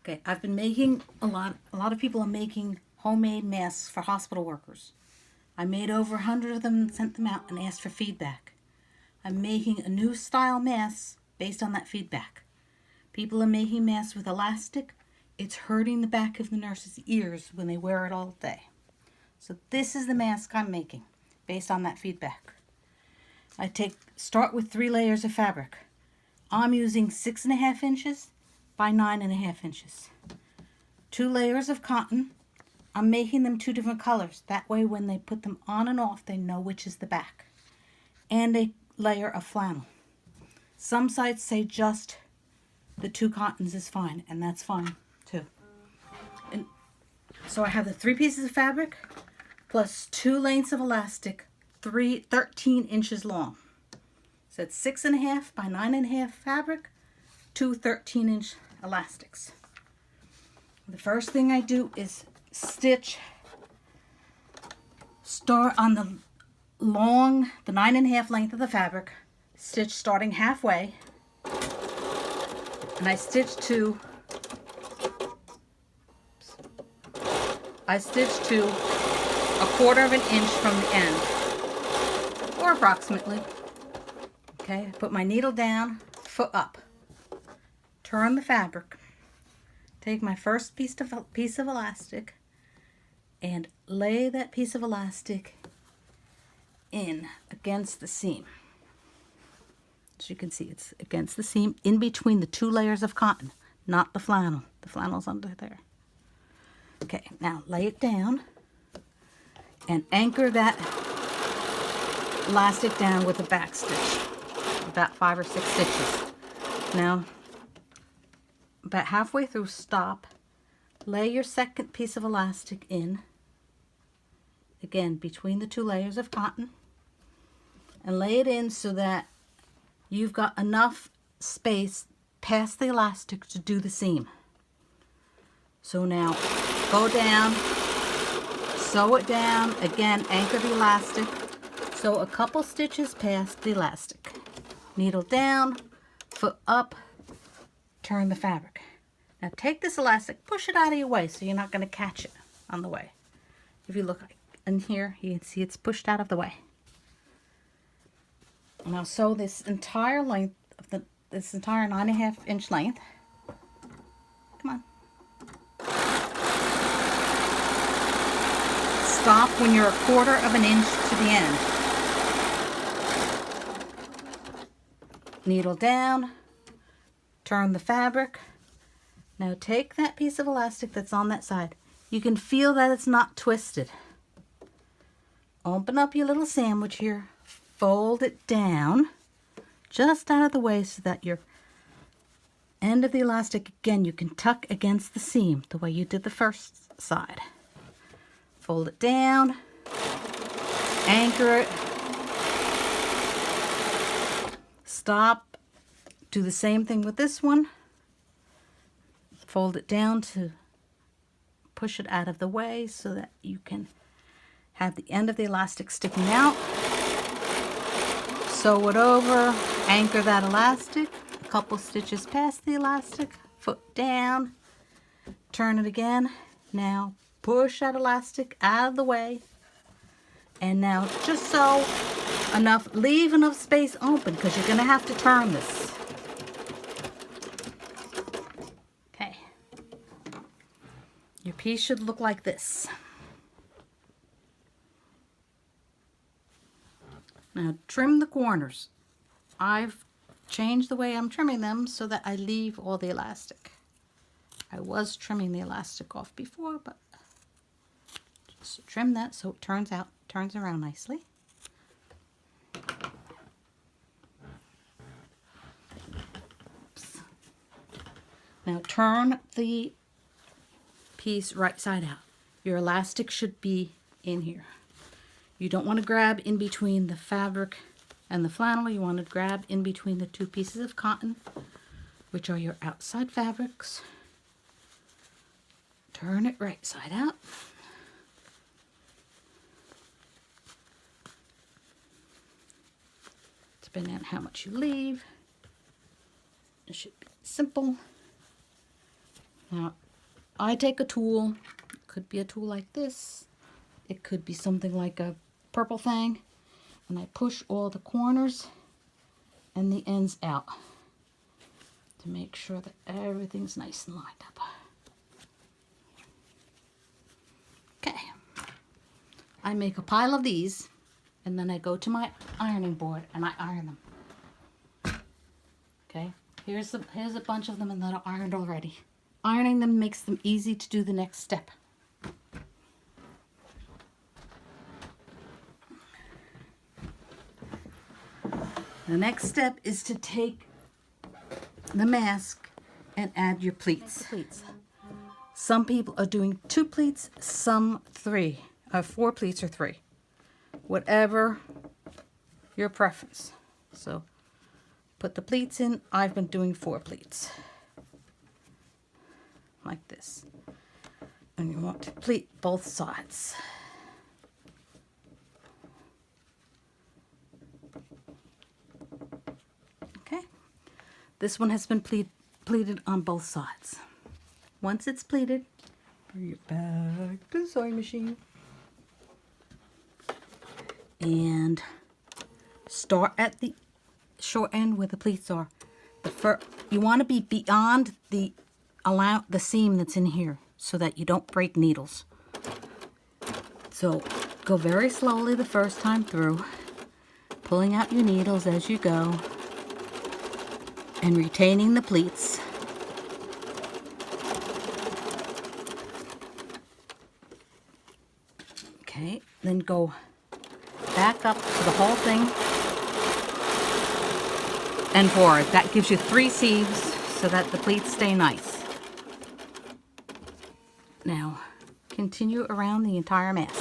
Okay, I've been making a lot of people are making homemade masks for hospital workers. I made over 100 of them and sent them out and asked for feedback. I'm making a new style mask based on that feedback. People are making masks with elastic. It's hurting the back of the nurse's ears when they wear it all day. So this is the mask I'm making based on that feedback. Start with 3 layers of fabric. I'm using 6.5 inches by 9.5 inches. 2 layers of cotton. I'm making them 2 different colors. That way when they put them on and off, they know which is the back. And a layer of flannel. Some sites say just the 2 cottons is fine, and that's fine too. And so I have the 3 pieces of fabric plus 2 lengths of elastic, 13 inches long. So it's 6.5 by 9.5 fabric, 2 13-inch elastics. The first thing I do is start on the 9.5 length of the fabric, stitch starting halfway, and I stitch to a 1/4 inch from the end, or approximately. Okay, I put my needle down, foot up, turn the fabric, take my first piece of elastic, and lay that piece of elastic in against the seam. As you can see, it's against the seam in between the 2 layers of cotton, not the flannel. The flannel's under there. Okay, now lay it down and anchor that elastic down with a back stitch, about 5 or 6 stitches. Now, about halfway through, stop, lay your second piece of elastic in, again between the 2 layers of cotton, and lay it in so that you've got enough space past the elastic to do the seam. So now go down, sew it down, again anchor the elastic, sew a couple stitches past the elastic, needle down, foot up, turn the fabric. Now take this elastic, push it out of your way so you're not going to catch it on the way. If you look in here, you can see it's pushed out of the way. Now sew this entire length of this entire 9.5 inch length. Come on. Stop when you're 1/4 inch to the end. Needle down, turn the fabric. Now take that piece of elastic that's on that side. You can feel that it's not twisted. Open up your little sandwich here. Fold it down just out of the way so that your end of the elastic, again, you can tuck against the seam the way you did the first side. Fold it down, anchor it, stop, do the same thing with this one. Fold it down to push it out of the way so that you can have the end of the elastic sticking out. Sew it over, anchor that elastic, a couple stitches past the elastic, foot down, turn it again. Now push that elastic out of the way, and now just sew enough, leave enough space open because you're going to have to turn this. Okay, your piece should look like this. Now trim the corners. I've changed the way I'm trimming them so that I leave all the elastic. I was trimming the elastic off before, but just trim that so it turns around nicely. Oops. Now turn the piece right side out. Your elastic should be in here. You don't want to grab in between the fabric and the flannel. You want to grab in between the 2 pieces of cotton, which are your outside fabrics. Turn it right side out. Depending on how much you leave. It should be simple. Now, I take a tool. It could be a tool like this. It could be something like a purple thing. And I push all the corners and the ends out to make sure that everything's nice and lined up. Okay. I make a pile of these, and then I go to my ironing board and I iron them. Okay. Here's a bunch of them that are ironed already. Ironing them makes them easy to do the next step. The next step is to take the mask and add your pleats. Some people are doing 2 pleats, some 3, 4 pleats or 3. Whatever your preference. So put the pleats in. I've been doing 4 pleats. Like this. And you want to pleat both sides. Okay. This one has been pleated on both sides. Once it's pleated, bring it back to the sewing machine. And start at the short end where the pleats are. You want to be beyond the seam that's in here so that you don't break needles. So go very slowly the first time through, pulling out your needles as you go and retaining the pleats. Okay, then go back up to the whole thing and forward. That gives you 3 seams so that the pleats stay nice. Now, continue around the entire mask.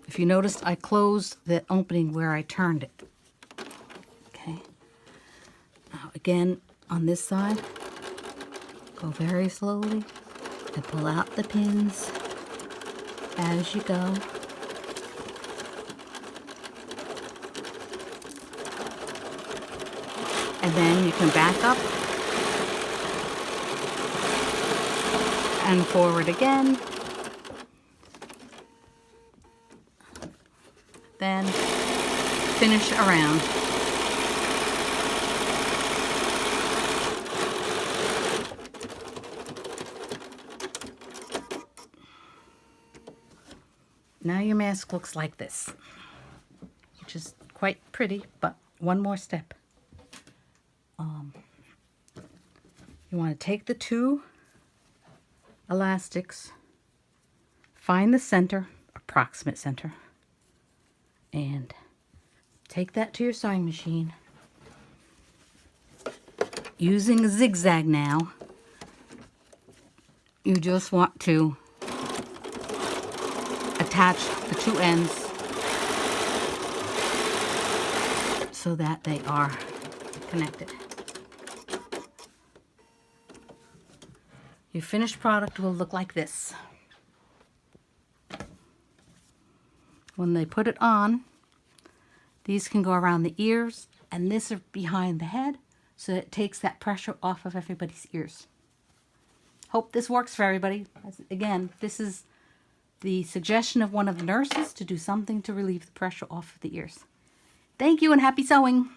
If you noticed, I closed the opening where I turned it. Okay. Now, again, on this side, go very slowly and pull out the pins as you go. And then you can back up and forward again. Then finish around. Now your mask looks like this, which is quite pretty, but one more step. You want to take the 2 elastics, find the center, approximate center, and take that to your sewing machine. Using a zigzag now, you just want to attach the 2 ends so that they are connected. Your finished product will look like this. When they put it on, these can go around the ears, and this is behind the head, so it takes that pressure off of everybody's ears. Hope this works for everybody. Again, this is the suggestion of one of the nurses to do something to relieve the pressure off of the ears. Thank you and happy sewing!